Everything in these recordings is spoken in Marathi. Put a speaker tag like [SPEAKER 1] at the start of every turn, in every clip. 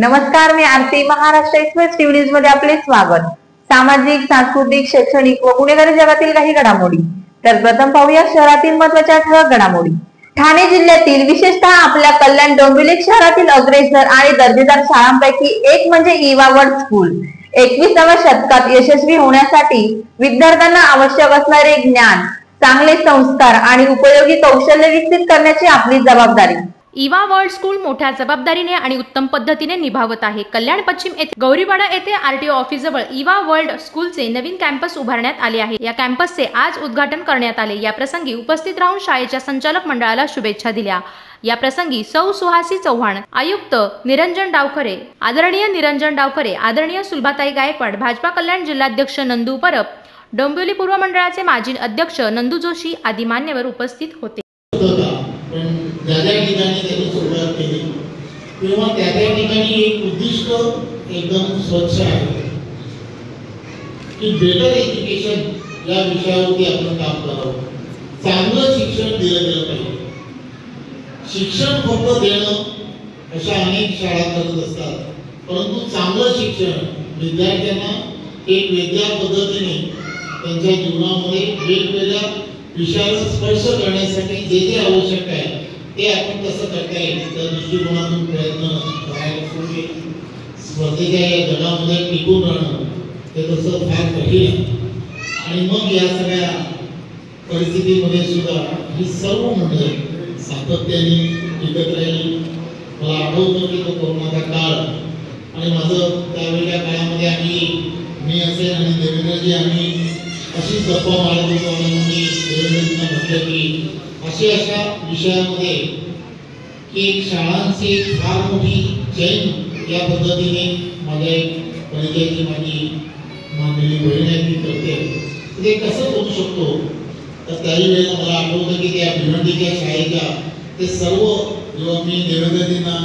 [SPEAKER 1] नमस्कार, मी आरती. महाराष्ट्र एक्सप्रेस टीव्ही न्यूज मध्ये आपले स्वागत. सामाजिक, सांस्कृतिक, शैक्षणिक व गुन्हेगारी जगातील काही घडामोडी. तर प्रथम पाहूया शहरातील महत्त्वाच्या ठळक घडामोडी. ठाणे जिल्ह्यातील विशेषतः आपल्या कल्याण डोंबिवली शहरातील अग्रेसर आणि दर्जेदार शाळांपैकी एक म्हणजे इवा वर्ल्ड स्कूल. 21व्या शतकात यशस्वी होण्यासाठी विद्यार्थ्यांना आवश्यक असणारे ज्ञान, चांगले संस्कार आणि उपयोगी कौशल्य विकसित करण्याची आपली जबाबदारी
[SPEAKER 2] इवा वर्ल्ड स्कूल मोठ्या जबाबदारीने आणि उत्तम पद्धतीने निभावत आहे. कल्याण पश्चिम येथे गौरीवाडा येथे आरटीओ ऑफिस जवळ इवा वर्ल्ड स्कूलचे नवीन कॅम्पस उभारण्यात आले आहे. या कॅम्पसचे आज उद्घाटन करण्यात आले. या प्रसंगी उपस्थित राहून शाळेच्या संचालक मंडळाला शुभेच्छा दिल्या. या प्रसंगी सौ सुहासी चव्हाण, आयुक्त निरंजन डावखरे, आदरणीय निरंजन डावखरे, आदरणीय सुलभाताई गायकवाड, भाजपा कल्याण जिल्हाध्यक्ष नंदू परब, डोंबिवली पूर्व मंडळाचे माजी अध्यक्ष नंदू जोशी आदी मान्यवर उपस्थित होते.
[SPEAKER 3] ज्या ठिकाणी त्यांनी सुरुवात केली तेव्हा त्या ठिकाणी एक उद्दिष्ट एकदम स्वच्छ आहे की बेटर एज्युकेशन या विषयावरती आपण काम करावं. चांगलं शिक्षण दिलं गेलं पाहिजे. शिक्षण फक्त देणं अशा अनेक शाळा करत असतात, परंतु चांगलं शिक्षण विद्यार्थ्यांना एक वेगळ्या पद्धतीने त्यांच्या जीवनामध्ये वेगवेगळ्या विषयाला स्पर्श करण्यासाठी जे जे आवश्यक आहे ते आपण कसं करता येईल त्या दृष्टिकोनातून प्रयत्न करायला सुरू. स्पर्धेच्या या जगामध्ये टिकून राहणं हे तसं फार कठीण आहे. आणि मग या सगळ्या परिस्थितीमध्ये सुद्धा ही सर्व मंडळी सातत्याने टिकत राहिली. मला आठवतं की तो कोरोनाचा काळ आणि माझं त्यावेळेच्या काळामध्ये मी असेल आणि देवेंद्रजी आम्ही अशीच गप्पा मारत होतो आणि मी देवेंद्रजींना म्हटलं की अशा विषयामध्ये की शाळांची फार मोठी चैन या पद्धतीने माझ्या एक परिचयाची माझी मानलेली बहीण आहे ती करते. ते कसं करू शकतो तर त्याही वेळेला मला आठवतं की त्या भिवंडीच्या शाळेच्या ते सर्व जेव्हा मी देवेंद्रजींना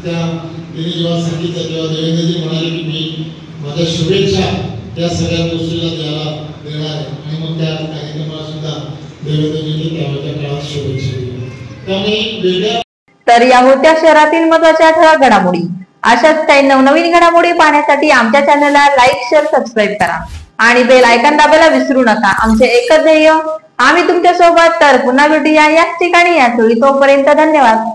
[SPEAKER 3] त्यांनी जेव्हा सांगितलं तेव्हा देवेंद्रजी म्हणाले की मी माझ्या शुभेच्छा त्या सगळ्या गोष्टीला द्यायला देणार आहे. आणि मग त्या कार्यक्रमाला सुद्धा देवेंद्रजींनी त्यावेळेच्या काळात शुभेच्छा दिल्या. त्यामुळे वेगळ्या.
[SPEAKER 1] तर या होत्या शहरातील महत्त्वाच्या ठळक घडामोडी. अशाच काही नवनवीन घडामोडी पाहण्यासाठी आमच्या चॅनलला लाईक, शेअर, सबस्क्राईब करा आणि बेल आयकॉन दाबायला विसरू नका. आमचे एकच ध्येय, आम्ही तुमच्या सोबत. तर पुन्हा भेटूया याच ठिकाणी याच वेळी. तोपर्यंत धन्यवाद.